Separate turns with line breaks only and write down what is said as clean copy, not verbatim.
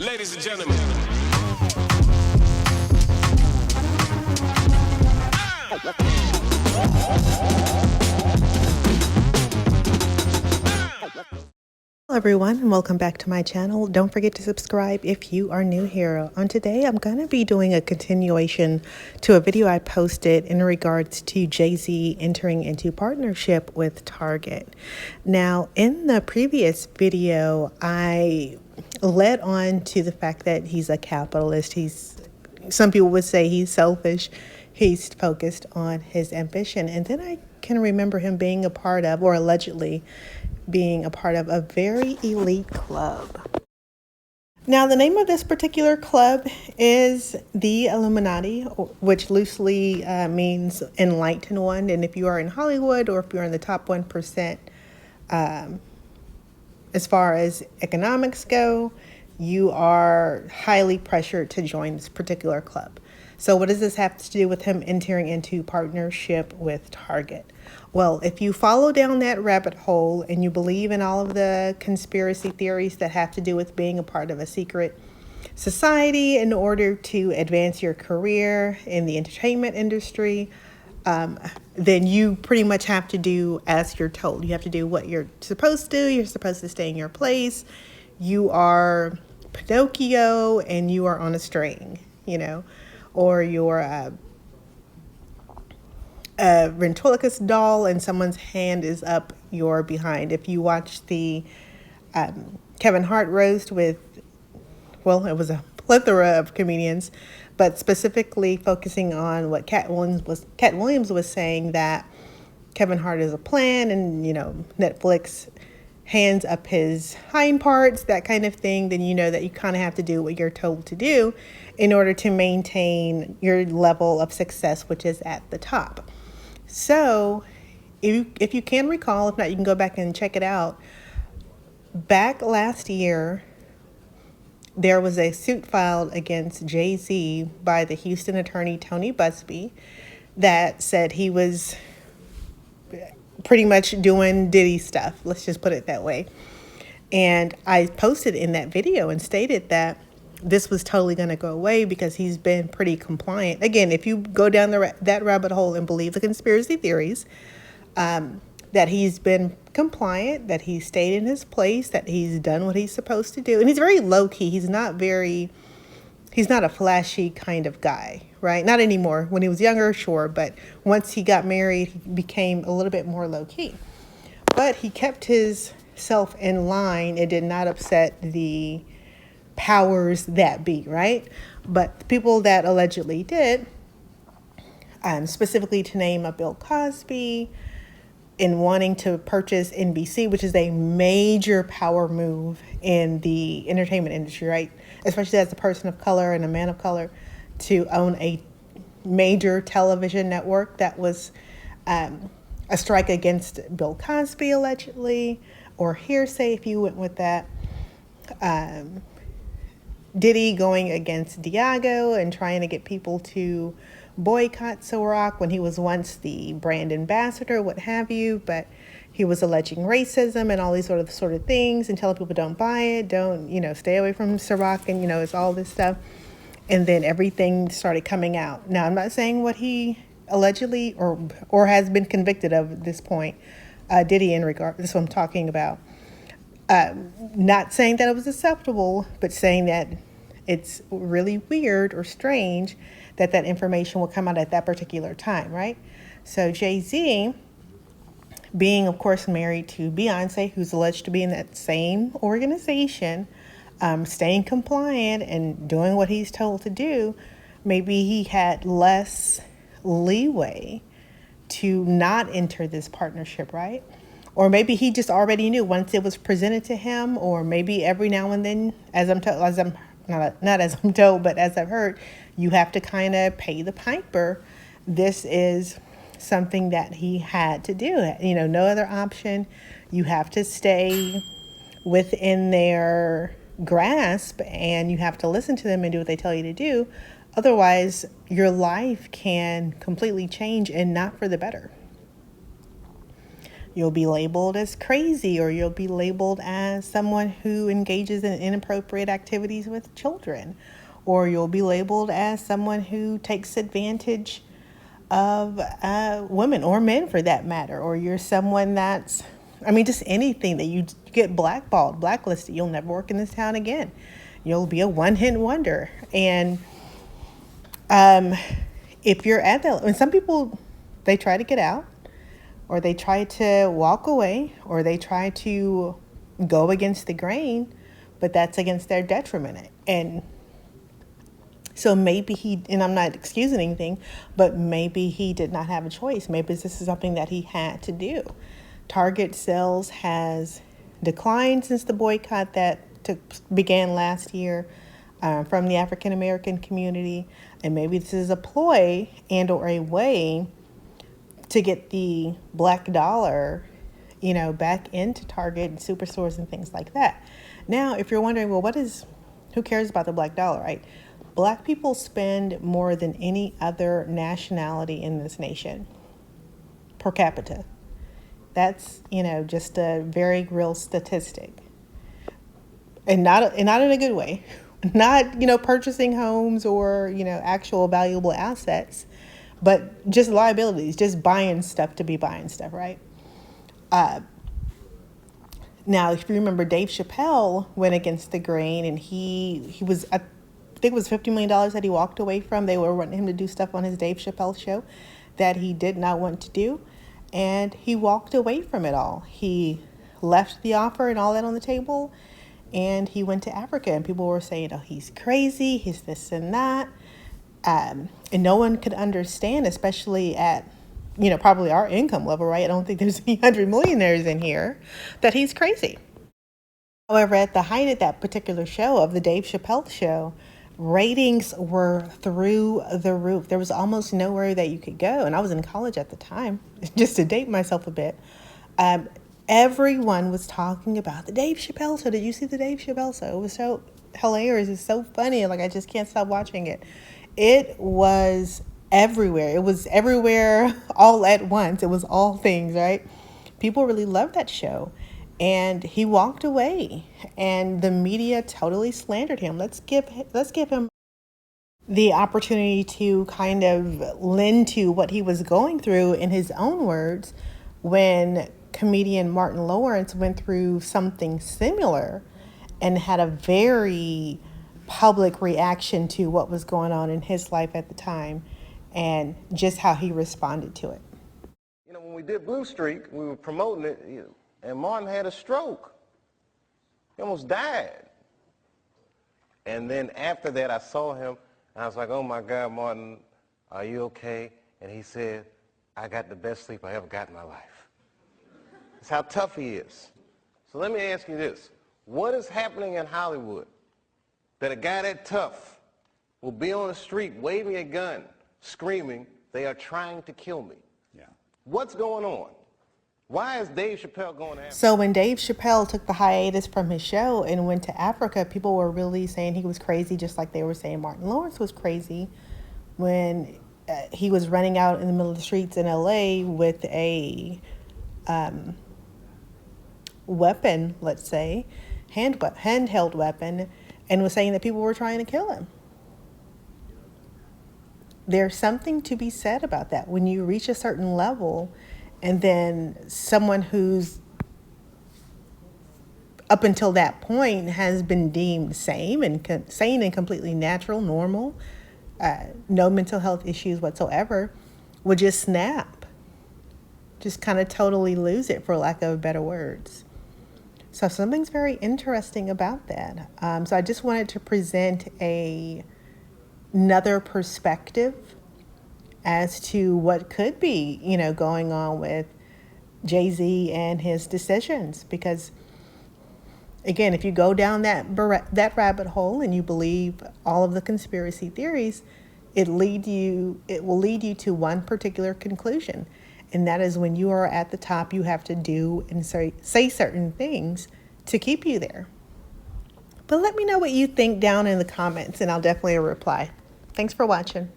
Ladies and gentlemen.
Hello everyone and welcome back to my channel. Don't forget to subscribe if you are new here. On today I'm going to be doing a continuation to a video I posted in regards to Jay-Z entering into partnership with Target. Now in the previous video I led on to the fact that he's a capitalist. Some people would say he's selfish. He's focused on his ambition. And then I can remember him being a part of, or allegedly being a part of, a very elite club. Now, the name of this particular club is the Illuminati, which loosely means enlightened one. And if you are in Hollywood or if you're in the top 1%, as far as economics go, you are highly pressured to join this particular club. So what does this have to do with him entering into partnership with Target? Well, if you follow down that rabbit hole and you believe in all of the conspiracy theories that have to do with being a part of a secret society in order to advance your career in the entertainment industry, then you pretty much have to do as you're told. You have to do what you're supposed to do. You're supposed to stay in your place. You are Pinocchio and you are on a string, or you're a ventriloquist doll and someone's hand is up your behind. If you watch the Kevin Hart roast with, well, it was a plethora of comedians, but specifically focusing on what Cat Williams was saying, that Kevin Hart is a plan and, Netflix hands up his hind parts, that kind of thing, then you know that you kind of have to do what you're told to do in order to maintain your level of success, which is at the top. So if you can recall, if not, you can go back and check it out. Back last year, there was a suit filed against Jay-Z by the Houston attorney Tony Busby that said he was pretty much doing Diddy stuff. Let's just put it that way. And I posted in that video and stated that this was totally going to go away because he's been pretty compliant. Again, if you go down that rabbit hole and believe the conspiracy theories, that he's been compliant, that he stayed in his place, that he's done what he's supposed to do. And he's very low key. He's not a flashy kind of guy, right? Not anymore. When he was younger, sure. But once he got married, he became a little bit more low key. But he kept his self in line. It did not upset the powers that be, right? But the people that allegedly did, specifically to name a Bill Cosby, in wanting to purchase NBC, which is a major power move in the entertainment industry, right? Especially as a person of color and a man of color, to own a major television network. That was a strike against Bill Cosby, allegedly, or hearsay if you went with that. Diddy going against Diageo and trying to get people to boycott Ciroc when he was once the brand ambassador, what have you, but he was alleging racism and all these sort of things and telling people don't buy it, don't, stay away from Ciroc, and, it's all this stuff. And then everything started coming out. Now, I'm not saying what he allegedly or has been convicted of at this point, Diddy, in regard, this is what I'm talking about. Not saying that it was acceptable, but saying that it's really weird or strange that information will come out at that particular time, right? So Jay-Z, being, of course, married to Beyonce, who's alleged to be in that same organization, staying compliant and doing what he's told to do, maybe he had less leeway to not enter this partnership, right? Or maybe he just already knew once it was presented to him, or maybe every now and then, as I've heard, you have to kind of pay the piper. This is something that he had to do. No other option. You have to stay within their grasp and you have to listen to them and do what they tell you to do. Otherwise, your life can completely change and not for the better. You'll be labeled as crazy, or you'll be labeled as someone who engages in inappropriate activities with children, or you'll be labeled as someone who takes advantage of women or men for that matter, or you're someone that's, I mean, just anything that you get blackballed, blacklisted. You'll never work in this town again. You'll be a one-hit wonder. And if you're at that, and some people, they try to get out, or they try to walk away, or they try to go against the grain, but that's against their detriment. And so maybe he, and I'm not excusing anything, but maybe he did not have a choice. Maybe this is something that he had to do. Target sales has declined since the boycott that began last year from the African American community. And maybe this is a ploy and or a way to get the black dollar, back into Target and superstores and things like that. Now, if you're wondering, well, who cares about the black dollar, right? Black people spend more than any other nationality in this nation per capita. That's, just a very real statistic. And not in a good way. Not, purchasing homes or, actual valuable assets, but just liabilities, just buying stuff to be buying stuff, right? Now, if you remember, Dave Chappelle went against the grain, and he was, I think it was $50 million that he walked away from. They were wanting him to do stuff on his Dave Chappelle show that he did not want to do. And he walked away from it all. He left the offer and all that on the table, and he went to Africa. And people were saying, oh, he's crazy, he's this and that. And no one could understand, especially at, probably our income level, right? I don't think there's any 100 millionaires in here, that he's crazy. However, at the height of that particular show, of the Dave Chappelle show, ratings were through the roof. There was almost nowhere that you could go. And I was in college at the time, just to date myself a bit. Everyone was talking about the Dave Chappelle show. Did you see the Dave Chappelle show? It was so hilarious. It's so funny. Like, I just can't stop watching it. It was everywhere. It was everywhere all at once. It was all things, right? People really loved that show. And he walked away, and the media totally slandered him. Let's give him the opportunity to kind of lend to what he was going through in his own words, when comedian Martin Lawrence went through something similar and had a very public reaction to what was going on in his life at the time, and just how he responded to it.
When we did Blue Streak, we were promoting it, and Martin had a stroke. He almost died. And then after that, I saw him, and I was like, oh my God, Martin, are you okay? And he said, I got the best sleep I ever got in my life. That's how tough he is. So let me ask you this. What is happening in Hollywood that a guy that tough will be on the street waving a gun, screaming, they are trying to kill me? Yeah. What's going on? Why is Dave Chappelle going to Africa?
So when Dave Chappelle took the hiatus from his show and went to Africa, people were really saying he was crazy, just like they were saying Martin Lawrence was crazy when he was running out in the middle of the streets in LA with a weapon, let's say, handheld weapon, and was saying that people were trying to kill him. There's something to be said about that. When you reach a certain level, and then someone who's up until that point has been deemed sane and completely natural, normal, no mental health issues whatsoever, would just snap, just kind of totally lose it, for lack of better words. So something's very interesting about that. So I just wanted to present another perspective as to what could be, going on with Jayz and his decisions. Because, again, if you go down that rabbit hole and you believe all of the conspiracy theories, it will lead you to one particular conclusion. And that is, when you are at the top, you have to do and say certain things to keep you there. But let me know what you think down in the comments, and I'll definitely reply. Thanks for watching.